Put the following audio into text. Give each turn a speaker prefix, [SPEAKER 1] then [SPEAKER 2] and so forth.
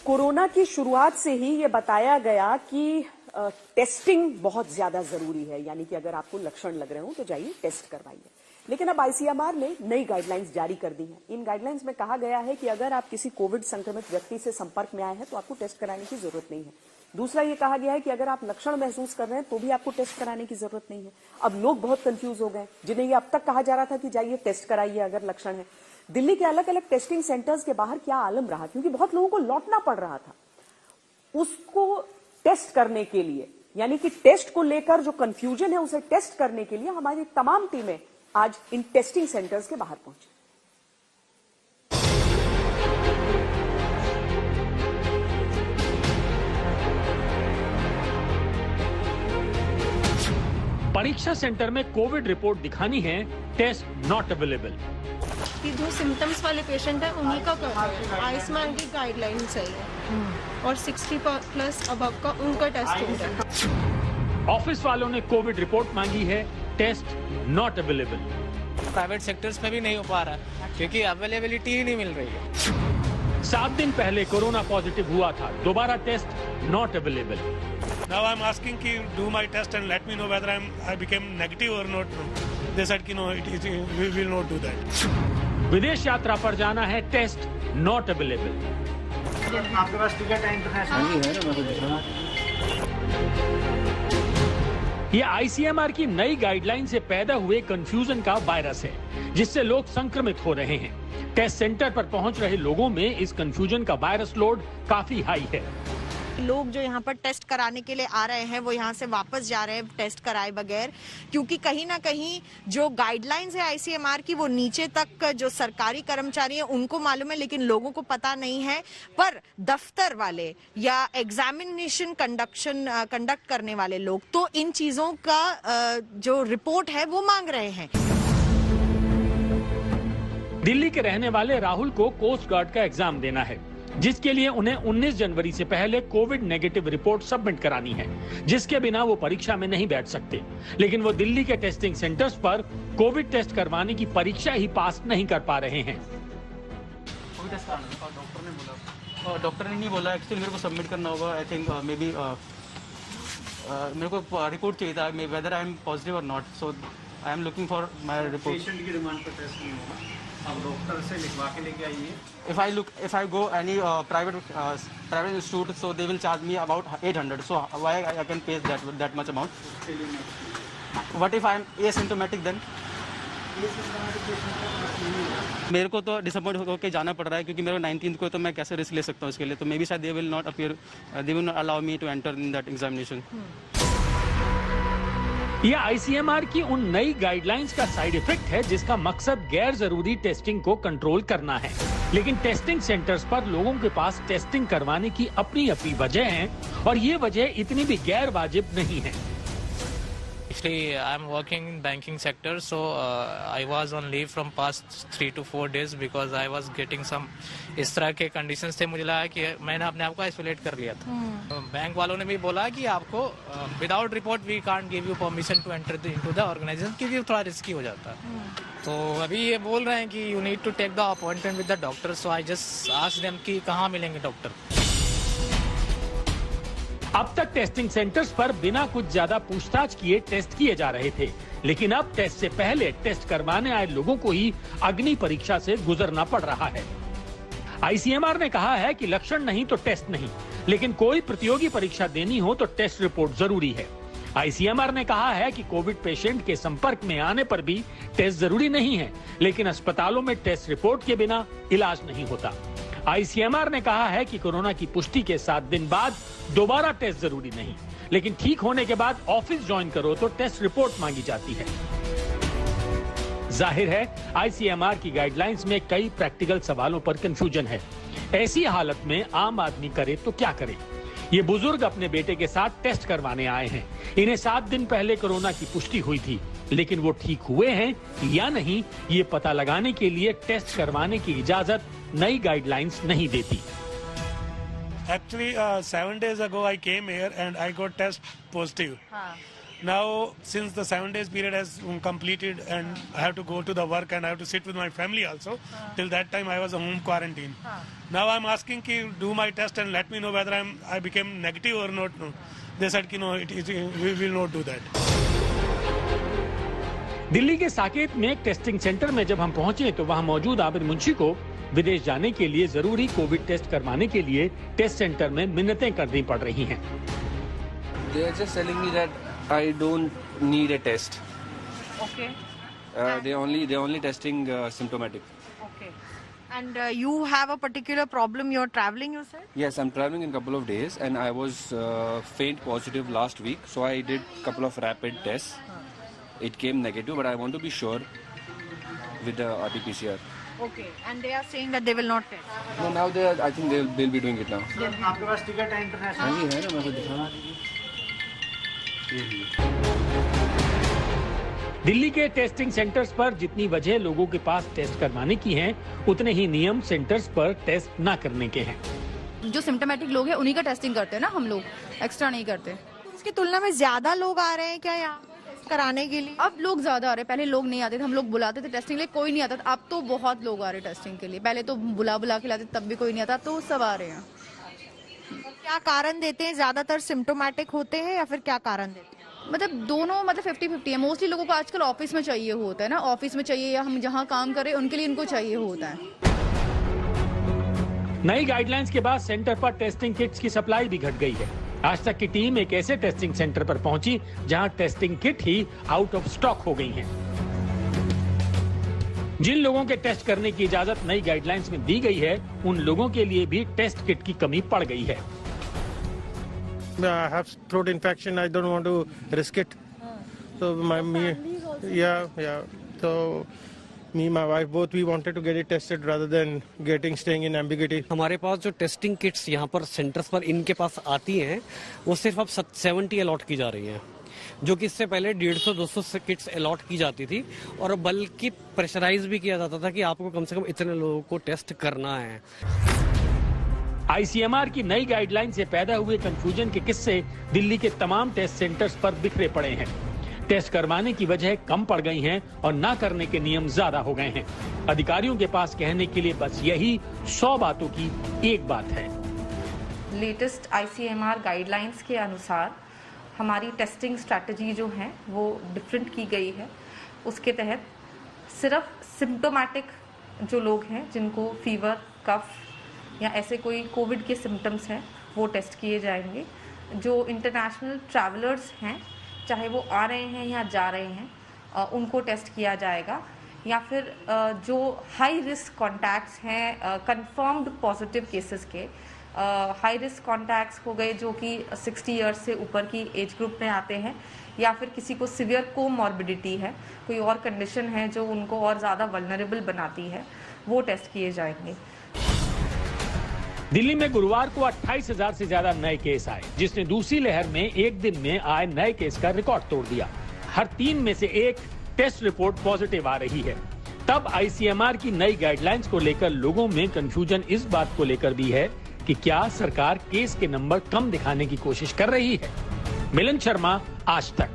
[SPEAKER 1] Corona की शुरुआत से ही ये बताया गया कि टेस्टिंग बहुत ज्यादा जरूरी है, यानी कि अगर आपको लक्षण लग रहे हो तो जाइए टेस्ट करवाइए। लेकिन अब आईसीएमआर ने नई गाइडलाइंस जारी कर दी हैं। इन गाइडलाइंस में कहा गया है कि अगर आप किसी कोविड संक्रमित व्यक्ति से संपर्क में आए हैं तो आपको टेस्ट कराने की जरूरत नहीं है। दूसरा ये कहा गया है कि अगर आप लक्षण महसूस कर रहे हैं तो भी आपको टेस्ट कराने की जरूरत नहीं है। अब लोग बहुत कंफ्यूज हो गए, जिन्हें ये अब तक कहा जा रहा था कि जाइए टेस्ट कराइए अगर लक्षण है। दिल्ली के अलग अलग टेस्टिंग सेंटर्स के बाहर क्या आलम रहा, क्योंकि बहुत लोगों को लौटना पड़ रहा था उसको टेस्ट करने के लिए, यानी कि टेस्ट को लेकर जो कंफ्यूजन है उसे टेस्ट करने के लिए हमारी तमाम टीमें आज इन टेस्टिंग सेंटर्स के बाहर पहुंची।
[SPEAKER 2] परीक्षा सेंटर में कोविड रिपोर्ट दिखानी है, टेस्ट नॉट अवेलेबल।
[SPEAKER 3] जो सिम्टम्स वाले पेशेंट है उन्हीं का आयुष्मान की गाइडलाइन सही है और 60+ अबव का उनका टेस्टिंग है।
[SPEAKER 2] ऑफिस वालों ने कोविड रिपोर्ट मांगी है, test not available.
[SPEAKER 4] Private sectors में भी नहीं हो पा रहा क्योंकि अवेलेबिलिटी ही नहीं मिल रही है।
[SPEAKER 2] 7 दिन पहले कोरोना पॉजिटिव हुआ था, दोबारा test not available.
[SPEAKER 5] Now I'm asking ki do my test and let me know whether I became negative or not. They said ki no, we will not do that.
[SPEAKER 2] विदेश यात्रा पर जाना है, test not available.
[SPEAKER 6] आपके पास ticket है international?
[SPEAKER 2] ये ICMR की नई गाइडलाइन से पैदा हुए कंफ्यूजन का वायरस है, जिससे लोग संक्रमित हो रहे हैं। टेस्ट सेंटर पर पहुंच रहे लोगों में इस कंफ्यूजन का वायरस लोड काफी हाई है।
[SPEAKER 7] लोग जो यहाँ पर टेस्ट कराने के लिए आ रहे हैं वो यहाँ से वापस जा रहे हैं टेस्ट कराए बगैर, क्योंकि कहीं ना कहीं जो गाइडलाइंस है आईसीएमआर की वो नीचे तक जो सरकारी कर्मचारी हैं उनको मालूम है, लेकिन लोगों को पता नहीं है। पर दफ्तर वाले या एग्जामिनेशन कंडक्ट करने वाले लोग तो इन चीजों का जो रिपोर्ट है वो मांग रहे हैं।
[SPEAKER 2] दिल्ली के रहने वाले राहुल को कोस्ट गार्ड का एग्जाम देना है, जिसके लिए उन्हें 19 जनवरी से पहले कोविड नेगेटिव रिपोर्ट सबमिट करानी है, जिसके बिना वो परीक्षा में नहीं बैठ सकते। लेकिन वो दिल्ली के टेस्टिंग सेंटर्स पर कोविड टेस्ट करवाने की परीक्षा ही पास नहीं कर पा रहे हैं।
[SPEAKER 8] डॉक्टर ने नहीं बोला, एक्चुअली मेरे को सबमिट करना होगा। आई थिंक मे बी मेरे को रिपोर्ट चाहिए था, वेदर आई एम पॉजिटिव और not, so I am looking for my report.
[SPEAKER 6] Patient की डिमांड पर टेस्ट नहीं होगा, आप डॉक्टर से लिखवा के लेके आइए।
[SPEAKER 8] If I go any private institute, so they will charge me about 800. So why I can pay that much amount? What if I am asymptomatic then? मेरे को तो डिसअपॉइंट होकर जाना पड़ रहा है, क्योंकि मेरे 19th को तो मैं कैसे रिस्क ले सकता हूँ इसके लिए। तो मे बी शायद they will not allow me to enter in that examination.
[SPEAKER 2] यह आईसीएमआर की उन नई गाइडलाइंस का साइड इफेक्ट है, जिसका मकसद गैर जरूरी टेस्टिंग को कंट्रोल करना है। लेकिन टेस्टिंग सेंटर्स पर लोगों के पास टेस्टिंग करवाने की अपनी अपनी वजह है, और ये वजह इतनी भी गैर वाजिब नहीं है।
[SPEAKER 4] Actually, I'm working in banking sector, so I was on leave from past 3 to 4 days because I was getting some इस तरह के कंडीशंस थे। मुझे लगा कि मैंने अपने आप को आइसोलेट कर लिया था। बैंक वालों ने भी बोला कि आपको without report we can't give you permission to enter into the organisation, क्योंकि थोड़ा रिस्की हो जाता है। तो अभी ये बोल रहे हैं कि you need to take the appointment with the doctor, so I just asked them कि कहाँ मिलेंगे डॉक्टर।
[SPEAKER 2] अब तक टेस्टिंग सेंटर्स पर बिना कुछ ज्यादा पूछताछ किए टेस्ट किए जा रहे थे, लेकिन अब टेस्ट से पहले टेस्ट करवाने आए लोगों को ही अग्नि परीक्षा से गुजरना पड़ रहा है। आईसीएमआर ने कहा है कि लक्षण नहीं तो टेस्ट नहीं, लेकिन कोई प्रतियोगी परीक्षा देनी हो तो टेस्ट रिपोर्ट जरूरी है। आईसीएमआर ने कहा है कि कोविड पेशेंट के संपर्क में आने पर भी टेस्ट जरूरी नहीं है, लेकिन अस्पतालों में टेस्ट रिपोर्ट के बिना इलाज नहीं होता। आईसीएमआर ने कहा है कि कोरोना की पुष्टि के 7 दिन बाद दोबारा टेस्ट जरूरी नहीं, लेकिन ठीक होने के बाद ऑफिस ज्वाइन करो तो टेस्ट रिपोर्ट मांगी जाती है। जाहिर है आईसीएमआर की गाइडलाइंस में कई प्रैक्टिकल सवालों पर कंफ्यूजन है। ऐसी हालत में आम आदमी करे तो क्या करे? ये बुजुर्ग अपने बेटे के साथ टेस्ट करवाने आए हैं। इन्हें 7 दिन पहले कोरोना की पुष्टि हुई थी, लेकिन वो ठीक हुए हैं या नहीं ये पता लगाने के लिए टेस्ट करवाने की इजाजत नई गाइडलाइंस नहीं देती।
[SPEAKER 5] Actually, 7 days ago I came here and I got test positive. Now, since the 7 days period has completed and I have to go to the work and I have to sit with my family also, till that time I was a home quarantine. Now I'm asking ki do my test and let me know whether I became negative or not. No. They said ki no, we will not do that.
[SPEAKER 2] Delhi के साकेत में एक testing centre में जब हम पहुंचे तो वहां मौजूद आबिद मुंशी को विदेश जाने के लिए जरूरी कोविड टेस्ट करवाने के लिए टेस्ट सेंटर में मिन्नतें करनी पड़ रही हैं।
[SPEAKER 9] They are just telling me that I don't need a test.
[SPEAKER 7] Okay.
[SPEAKER 9] They're only testing symptomatic.
[SPEAKER 7] Okay. And you have a particular problem. You're traveling, you said?
[SPEAKER 9] Yes, I'm traveling in a couple of days, and I was faint positive last week, so I did a couple of rapid tests. It came negative, but I want to be sure with the RT-PCR.
[SPEAKER 7] Okay. And they are saying that they will not test.
[SPEAKER 9] No, now I think they'll be doing it now.
[SPEAKER 6] आपके पास ticket है international?
[SPEAKER 9] हाँ जी है ना, मैं को दिखाना।
[SPEAKER 2] दिल्ली के टेस्टिंग सेंटर्स पर जितनी वजह लोगों के पास टेस्ट करवाने की हैं, उतने ही नियम सेंटर्स पर टेस्ट न करने के हैं।
[SPEAKER 10] जो सिम्टोमेटिक लोग हैं उन्हीं का टेस्टिंग करते हैं ना, हम लोग एक्स्ट्रा नहीं करते।
[SPEAKER 7] इसकी तुलना में ज्यादा लोग आ रहे हैं क्या यहाँ टेस्ट कराने के लिए?
[SPEAKER 10] अब लोग ज्यादा आ रहे हैं, पहले लोग नहीं आते थे, हम लोग बुलाते थे टेस्टिंग के लिए, कोई नहीं आता था। अब तो बहुत लोग आ रहे हैं टेस्टिंग के लिए, पहले तो बुला के लाते तब भी कोई नहीं आता, तो सब आ रहे हैं।
[SPEAKER 7] क्या कारण देते हैं? ज्यादातर सिम्टोमेटिक होते हैं या फिर क्या कारण देते हैं?
[SPEAKER 10] मतलब दोनों, मतलब 50-50 है। मोस्टली लोगों को आजकल ऑफिस में चाहिए होता है ना, ऑफिस में चाहिए या हम जहाँ काम करें उनके लिए इनको चाहिए होता है।
[SPEAKER 2] नई गाइडलाइंस के बाद सेंटर पर टेस्टिंग किट्स की सप्लाई भी घट गई है। आज तक की टीम एक ऐसे टेस्टिंग सेंटर पर पहुंची जहां testing kit he out of stock हो गई हैं। जिन लोगों के टेस्ट करने की इजाजत नई गाइडलाइंस में दी गई है, उन लोगों के लिए भी टेस्ट किट की कमी पड़ गई है।
[SPEAKER 11] I have throat infection. I don't want to risk it. So my wife, both we wanted to get it tested rather than staying in ambiguity.
[SPEAKER 12] हमारे पास जो टेस्टिंग किट्स यहाँ पर सेंटर्स पर इनके पास आती हैं, वो सिर्फ अब 70 अलॉट की जा रही हैं, जो कि इससे पहले 150-200 किट्स अलॉट की जाती थी, और बल्कि प्रेशराइज भी किया जाता था कि आपको कम से कम इतने लोगों को टेस्ट करना है।
[SPEAKER 2] आईसीएमआर की नई गाइडलाइन से पैदा हुए कंफ्यूजन के किस्से दिल्ली के तमाम टेस्ट सेंटर्स पर बिखरे पड़े हैं। टेस्ट करवाने की वजह कम पड़ गई हैं और ना करने के नियम ज्यादा हो गए हैं। अधिकारियों के पास कहने के लिए बस यही 100 बातों की एक बात है।
[SPEAKER 13] लेटेस्ट आईसीएमआर गाइडलाइंस के अनुसार हमारी टेस्टिंग स्ट्रैटेजी जो है वो डिफरेंट की गई है। उसके तहत सिर्फ सिम्टोमेटिक जो लोग हैं, जिनको फीवर, कफ या ऐसे कोई कोविड के सिम्टम्स हैं, वो टेस्ट किए जाएंगे। जो इंटरनेशनल ट्रैवलर्स हैं, चाहे वो आ रहे हैं या जा रहे हैं, उनको टेस्ट किया जाएगा। या फिर जो हाई रिस्क कॉन्टैक्ट्स हैं, कंफर्म्ड पॉजिटिव केसेस के, हाई रिस्क कॉन्टैक्ट्स हो गए जो कि 60 ईयर्स से ऊपर की एज ग्रुप में आते हैं, या फिर किसी को सिवियर कोमॉर्बिडिटी है, कोई और कंडीशन है जो उनको और ज़्यादा वल्नरेबल बनाती है, वो टेस्ट किए जाएंगे।
[SPEAKER 2] दिल्ली में गुरुवार को 28,000 से ज्यादा नए केस आए, जिसने दूसरी लहर में एक दिन में आए नए केस का रिकॉर्ड तोड़ दिया। हर 3 में से 1 टेस्ट रिपोर्ट पॉजिटिव आ रही है। तब आईसीएमआर की नई गाइडलाइंस को लेकर लोगों में कंफ्यूजन इस बात को लेकर भी है कि क्या सरकार केस के नंबर कम दिखाने की कोशिश कर रही है। मिलन शर्मा, आज तक।